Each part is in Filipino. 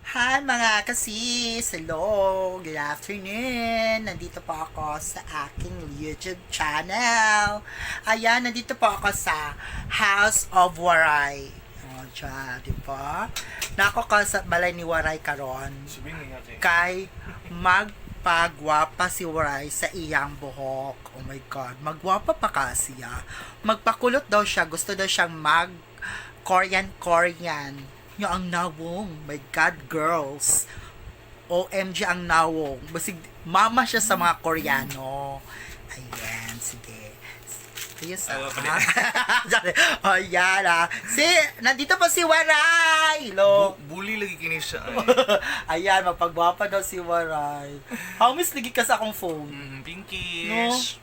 Hi mga kasis! Hello! Good afternoon! Nandito po ako sa aking YouTube channel. Ayan, nandito po ako sa House of Waray. O, dyan, di ba? Nako ka sa balay ni Waray karon. Kay magpagwapa si Waray sa iyang buhok. Oh my God, magwapa pa kasi siya. Magpakulot daw siya. Gusto daw siyang Korean. Yung ang nawong. My God, girls. OMG ang nawong. Basig, mama siya sa mga Koreano. Ayan, sige. Yes, oh, yan nandito pa si Waray. Hello. Bully lagi kini siya. Ayan, magpagwapa daw si Waray. How miss lagi ka sa akong phone? Pinkish.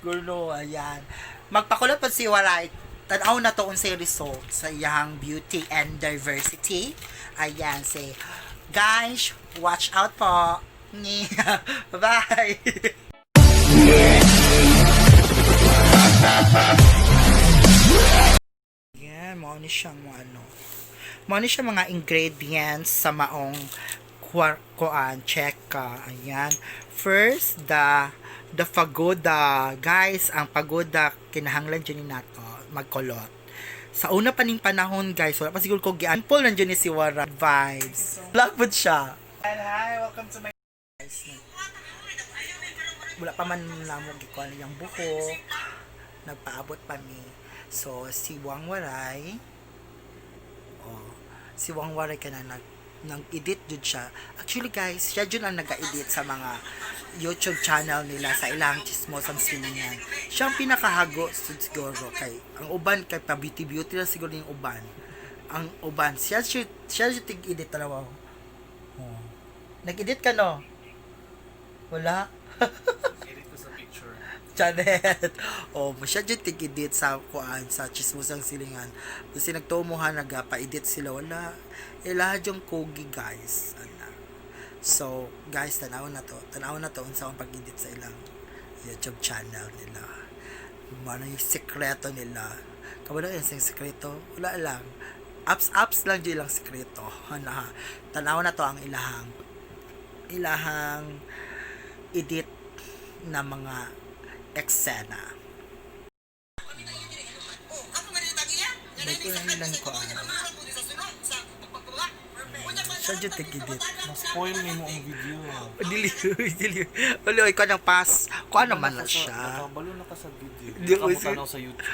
Girl, no, ayan. Magpakulot pa si Waray. Tanaw na to unsay result sa iyang beauty and diversity. Ayan, say, guys, watch out po. Bye-bye. Yan, mo ni siyang mga ingredients sa maong kuan, check ka. Ayan. First, the pagoda. Guys, ang pagoda, kinahanglan dyan ni nato magkolot. Sa una pa ning panahon, guys, wala pa siguro ko gianpol nandiyan ni si Wara vibes. Lagpod siya. And hi, welcome to my guys. Wala pa man namo gikuan yung buhok. Nagpaabot pa mi. So si Wang Waray, si Wang Waray kana nag-edit jud siya. Actually guys, siya jud ang nag-edit sa mga YouTube channel nila sa ilang chismosang silingan. Siya ang pinakahago siguro kay ang uban kay pa beauty lang siguro yung uban. Ang uban siya tig-edit talaga. Oh. Nag-edit ka no? Wala. Edit ko sa picture. Janet. Oh, siya jud tig-edit sa kuan sa chismosang silingan. Kasi nagtumohan nagapa-edit sila wala. Ilaha yung kogi guys. So, guys, tanaw na to unsa ang pag-edit sa ilang YouTube channel nila. Ano yung sekreto nila. Kabalo yung sekreto? Wala lang. Apps lang dyan lang sekreto. Tanaw na to ang ilahang edit na mga eksena. Dito lang nilang ko siya dyan tig-edit. Na-spoil mo ang video. Dili. Wala, ikaw ng pass. Kung ano man na siya. Nakabalo na ka sa video. Di ko Nakabalo sa YouTube.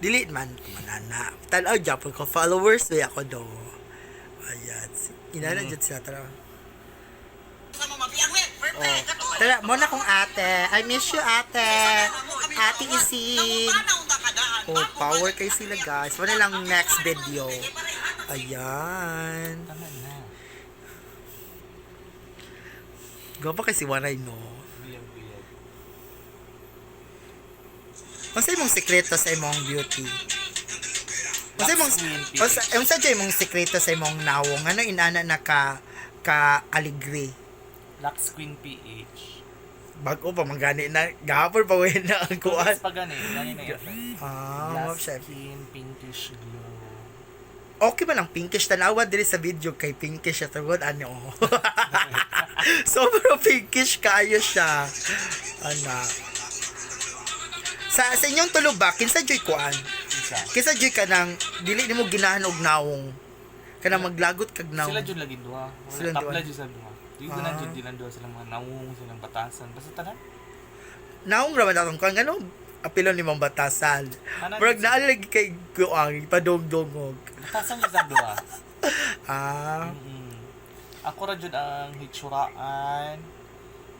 Dili man, manana. Tanaw, Japon ko. Followers, may ako do. Ayan. Inala dyan sila. Tara. Oh. Tara, muna kong ate. I miss you, ate. Ate Ising. Oh, power kayo sila, guys. Wala lang next video. Ayan. Tama na. Gapa kay si Waray, no? Biyag. Unsa imong sekreto sa imong beauty? Unsa jay imong sekreto sa imong nawong? Ano inana na ka aligre? Lux Queen PH. Bago pa magani na gahapon pa wen na ang kuan. Pa gani na yun. Ma'am chef. Skin pinkish glow. Okay man ang pinkish tanawa diri sa video kay pinkish siya tugod ano. Sobrang pinkish kayo siya. Ana. Sa inyong tulo ba kinsa joy kuan? Kinsa joy ka nang dili nimo ginahan og nawong. Kana maglagot kag nawong. Sila jud lagi duha. Sila Wala duha. tapla jud sa duha. Di ko na jud dilan duha sila mga nawong silang batasan. Basta tanan. Nawong ra man atong kuan ganong apilo ni Mang Batasan. Murag naa lagi kay kuang ipadongdongog. Batasan jud sa duha. Ah. Ako ra jud ang hitsuraan,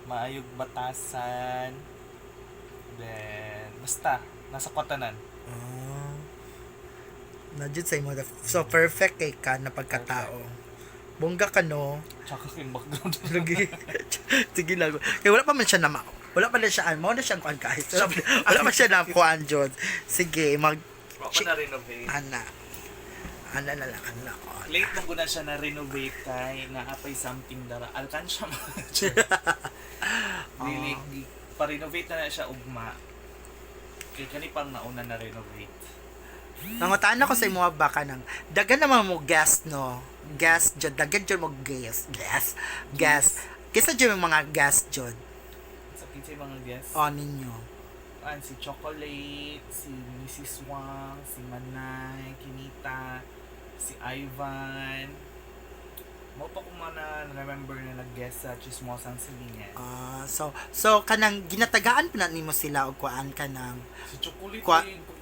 maayog batasan, then basta nasa kwatanan. Najud sa imo so perfect kay ka na pagkatao. Bongga ka no. Tsaka king background. Sige lang. Kaya wala pa man siya na wala pa na siya mo na siyang kuan kahit. Wala pa siya na kuan jud. Sige mag Ako na renovate. Ana na lang ana. Late nung guna siya na renovate kay naapay something dara. Alkansya mo. Really, pa-renovate na siya ugma. Kaya kani pang nauna na renovate. Nangutaan ako sa imo ba ka nang dagan naman mo guest no. Guest jud dagan jud mo guest. Kisa jud yung mga guest jud Sa kinsay mga guests. on ninyo. Si Chocolate, si Mrs. Wang, si Manay, Kinita, si Ivan. Mo pa ko remember na nag-guest sa Chismosang Silingan. So kanang ginatagaan pa na nimo sila og kuan kanang Si Chocolate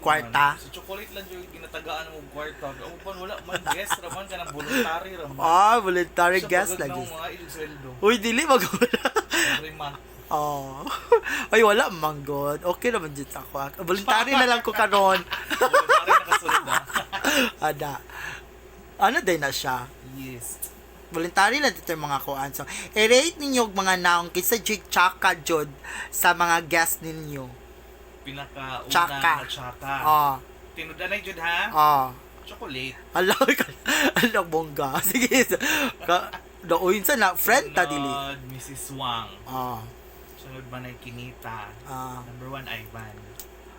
kwarta? Si Chocolate lang yung ginatagaan mo kwarta. Ang pan wala man guest raman ka ng voluntary raman. Voluntary guest Siya lagi. pagod na mga ilog sweldo. Uy, dili magwala. Every month. Ay, wala manggod. Okay naman dyan sa ako. Voluntary na lang ko karon. Voluntary nakasunod na. Ada. Ano din na siya? Yes. Voluntary na dito yung mga kuan. So, i-rate ninyo og mga naong kinsa jig tsaka jud sa mga guest ninyo. Pinaka-una Tsaka. na tsaka. Tinudan na jud ha? Chocolate. Ala, bongga. Sige. Doon sa na, friend ta dili. Sunod, Mrs. Wang. Sunod man ay Kinita. Number 1, Ivan.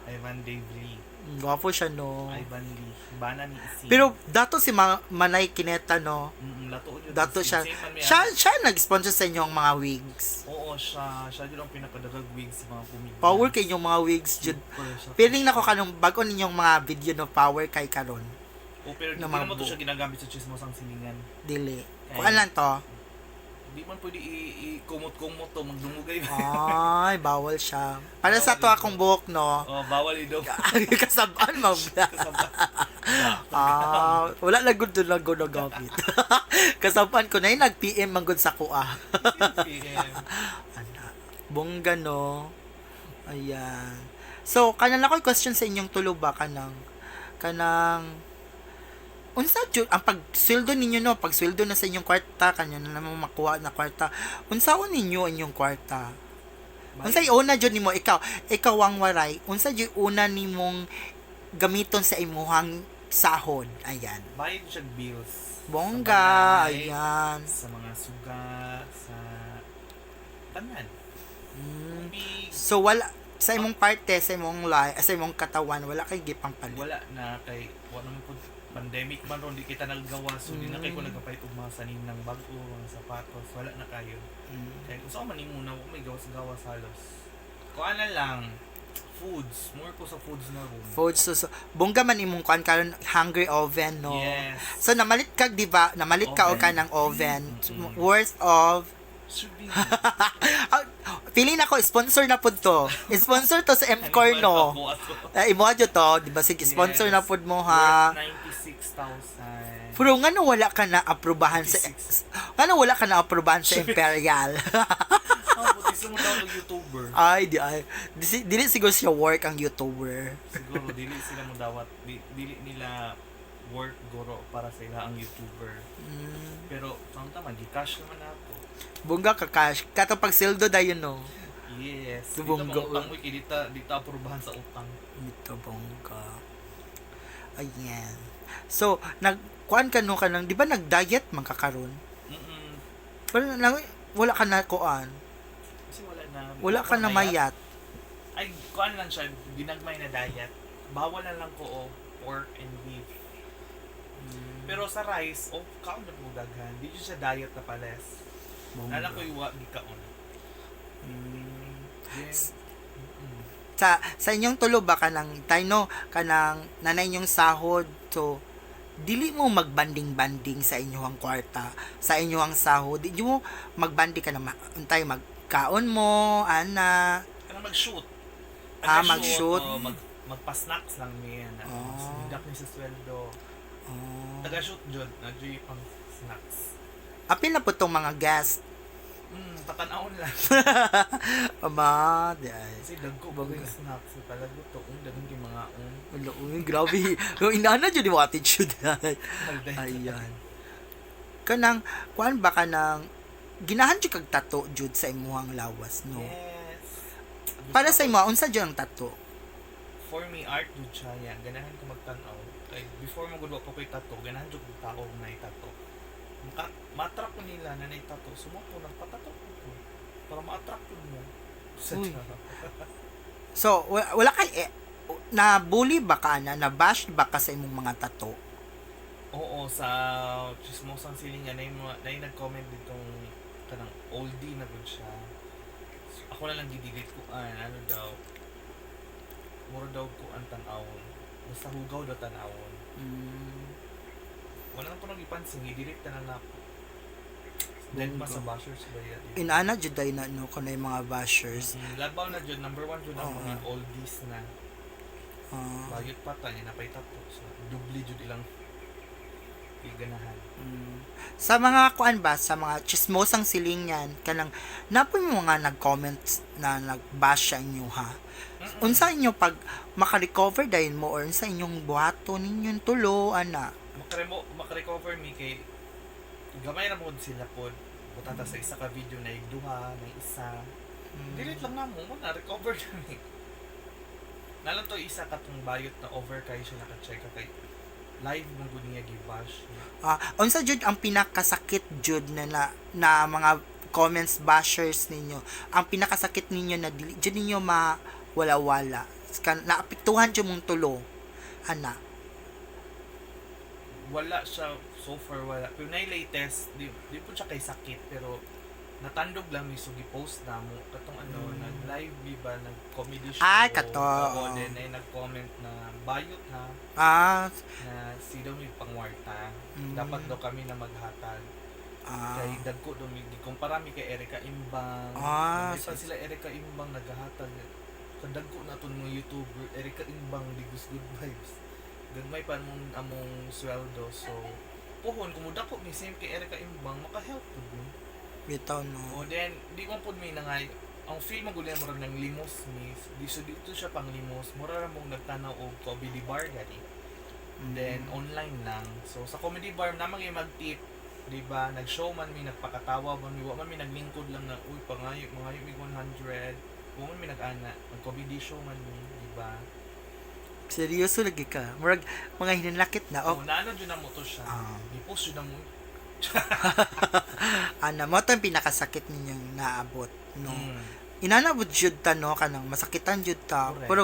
Ivan Davry. Gwapo siya, no. Ivan Lee. Bana ni Isi. Pero, dato si Manay Kineta, no. Lato yun. Dato siya. Same man may Siya nag-sponsor sa inyong mga wigs. Oo, siya. Siya yun ang pinakadagag wigs sa mga pumigyan. Power kay inyong mga wigs, jud. Feeling na ko kanong bago ninyong mga video no power kay karon. Pero di naman to siya ginagamit sa Chismosang Silingan. Dili. Kuan lang to. Di man pwede i-kumot-kumot to, magdumugay. Ay, bawal siya. Para sa to akong buhok, no. Bawal idong. Kasabaan, ma'am. Wala lang gud doon lang gud gamit. Kasabaan ko na yun, nag-PM man gud sa kuha. Bongga, no. Ayan. So, kanang ako'y question sa inyong tulo ba kanang unsa jud ang pagsweldo ninyo no, pagsweldo na sa inyong kwarta kanyo na naman makuha na kwarta. Unsaon ninyo inyong kwarta? Unsa una jud nimo ikaw ang waray? Unsa jud una nimong gamiton sa imuhang sahod? Ayan. Bayad siya bills. Bongga, ayan. Sa mga suga, sa tanan. So wala sa imong parte, sa imong sa imong katawan, wala kay gipang palit. Wala na kay wala man pud pandemic man ron di kita naggawa so di na kay ko nagapayt og mga sanin ng bag-o, mga sapatos, wala na kayo. Kaya usa man nimo na may gawas-gawas halos. Kuan na lang foods, more ko sa foods na ron. Foods so bongga man imong kuan karon hungry oven no. Yes. So namalit ka di ba? Namalit ka og kanang oven worth of should be. Feeling ako sponsor na pud to. Sponsor to sa M-Core no. Imo adyo to, di ba sige sponsor na pud mo ha. Worth 96,000. Pero ngano wala ka na aprobahan sa wala ka na aprobahan sa Imperial. Buti mo daw ng YouTuber. Ay, dili siguro siya work ang YouTuber. Siguro dili sila mo dawat dili nila work guro para sa ila ang YouTuber. Pero tama gi-cash naman nato. Bongga ka cash. Kato pag sweldo dayon no. Yes. Bongga. Dito utang mo dito aprobahan sa utang. Dito bongga. Ayan. So, nagkuan ka no kanang, di ba nag-diet man ka karon? Pero wala ka na kuan. Kasi wala ka na mayat. Ay, kuan lang siya, ginagmay na diet. Bawal na lang ko pork and beef. Pero sa rice, kaon na mo daghan. Di siya diet na pales. Nala ko iwa di kaon. Yes. Sa inyong tulo ba kanang tayno kanang nanay inyong sahod so dili mo magbanding-banding sa inyong kwarta sa inyong sahod di mo magbandi ka na untay magkaon mo ana Kanang mag-shoot. Mag-shoot. Magpa-snacks lang niya na. Sidak ni sa sweldo. Taga-shoot jud na pang snacks. Apil na po tong mga guest. Tatanaon lang. Ama, di ay. Kasi dagko bagay snacks sa talaga to. Dagang yung mga Wala, grabe. Yung inana dyan yung attitude. Ayan. Kanang, kuan ba ka nang, ginahan dyan kag tato jud sa imuhang lawas, no? Yes. Para sa imo, unsa dyan ang tato? For me, art jud siya yan. Ganahan ko magtanaw. Like, before mo gudwa ko ko'y tato, ganahan jud kong tao na tato. Ma-attract ko nila na tato. Sumuko, nagpatato ko. Para ma-attract ko mo. So, wala kay na bully ba ka na bash ba ka sa imong mga tato? Oo, sa chismosang siling nga na yung nag-comment ditong kanang oldie na gud siya. So, ako na lang gidilit ko ano daw. Mura daw ko ang tanawon. Basta hugaw daw tanawon. Mm, Wala na po nang ipansin, gidilit na lang ako. Then mas sa Hugaw. bashers ba yan? inana jud day na no kuno yung mga bashers. Labaw na dyan, number one dyan ang Oo. mga oldies na Ah, bayot pa tayo, napay tato. So, dubli dyan ilang iganahan. mm. Sa mga kuan ba sa mga chismosang silingan kanang napon mo nga nag-comment na nag-bash sa inyo ha. Unsa inyo pag maka-recover dayon mo or unsa inyong buhaton ninyong tulo ana? Makarecover mi kay gamay ra mo sila pod. Butata sa isa ka video na duha, na isa. Delete lang na mo, na recover na ni. Nalang to isa katong bayot na over kay siya naka-check ka kay live mo gud niya gibash. Unsa jud ang pinakasakit jud na mga comments bashers ninyo? Ang pinakasakit ninyo na dili jud ninyo mawala-wala. Naapektuhan jud mong tulo. Ana. Wala siya so far wala. Pero na latest, di po siya kay sakit pero natandog lang mi so gi-post na mo katong nag-live di ba nag-comedy show. Ay, kato. Oo, then ay nag-comment na bayot ha Ah, na si daw may pangwarta. Mm. Dapat daw kami na maghatag. Kay dagko daw mi gikumpara mi kay Erica Imbang. Ah, May pa sila Erica Imbang naghahatag. Kadagko na ton mga YouTuber Erica Imbang di good vibes. Gagmay pa among sweldo so puhon kumuda ko mi same kay Erica Imbang maka-help pud mi. bitaw no. O then di mo pud mi na nga ang feel mo guli mo ng limos ni dito siya pang limos mura ra mong nagtanaw og comedy bar gani. Then online lang. So sa comedy bar namang mag-tip, di ba? Nag-show man mi nagpakatawa man mi wa man mi naglingkod lang na uy pangayo mi 100. Wa man mi nag-ana, nag-comedy show man mi, di ba? Seryoso lagi ka. Murag mga hinanakit na. Oh, naano jud na mo to siya. Ah. Di-post jud na mo. Ana mo to yung pinakasakit ninyong naabot no. Mm. Inanabot jud ta no kanang masakitan jud ta. Correct. Pero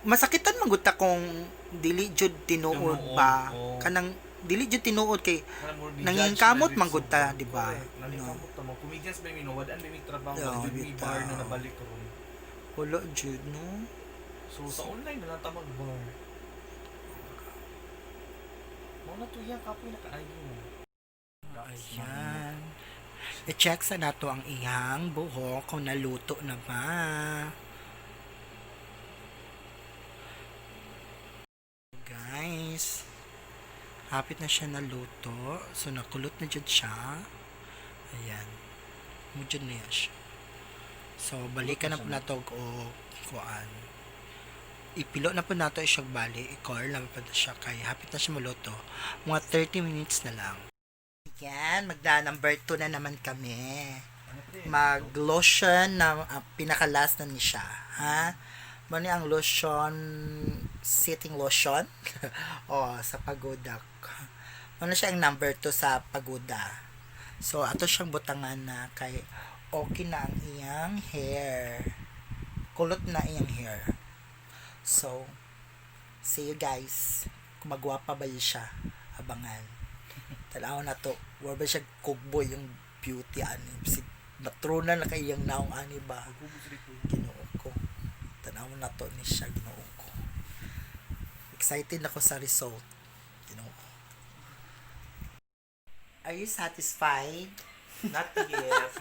masakitan man gud ta kung dili jud tinuod Tinuod, ba. oo. Kanang dili jud tinuod kay Kanang more nangingkamot ni-judge man gud ta, Rizzo. di ba? Correct. Nangingkamot ta mo. Comedians ba mi no wad mi trabaho, Yeah, wad mi bitaw. bar na nabalik ron. wala jud no. So sa online na lang ta mag-bar. Mo na to yan kapoy na kaayo. Ayan. I-check sa nato ang iyang buhok kung naluto na ba. Guys, hapit na siya naluto. So, nakulot na dyan siya. Ayan. Mudyan na yan siya. So, balikan na po na to o kuan. Ipilo na po na to siya bali. I-core na po na siya kay hapit na siya maluto. Mga 30 minutes na lang. Yan, number 2 na naman kami. Mag-lotion na pinaka-last na ni siya. Ha? Mani ang lotion, sitting lotion. Sa pagoda. Ano siya ang number 2 sa pagoda. So, ato siyang butangan na kay okay na ang iyang hair. Kulot na iyang hair. So, see you guys. Kung magwapa ba siya, abangan. Tanaw na to. War ba siya kugboy yung beauty ani. Si natruna na kay iyang naong ani ba. Ginoo ko. Tanaw na to ni siya ginoo ko. Excited ako sa result. Ginoo ko. Are you satisfied? Not yet.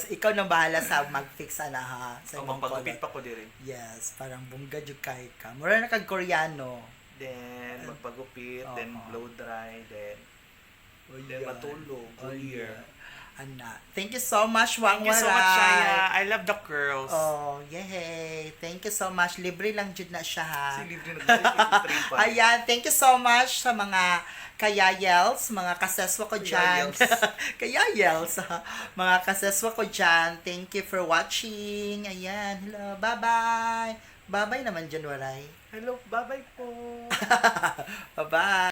Ikaw na bahala sa mag-fix ana ha. Sa O imong magpagupit color. pa ko diri. Yes, parang bungga jud kay ka. Mura na kag Koreano. Then magpagupit, Oo. then blow dry, then matulog. Oh, Clear. yeah. Ana. Thank you so much, Wang Thank you so much, Waray. Shaya. I love the curls. Oh, yay. Thank you so much. Libre lang jud na siya ha. Si libre nag-trip pa. Ayan, thank you so much sa mga kayayels, mga kaseswa ko dyan. Kayayels. Mga kaseswa ko dyan. Thank you for watching. Ayan, hello. Bye-bye. Bye-bye naman dyan, Waray. Hello, bye-bye po. Bye-bye.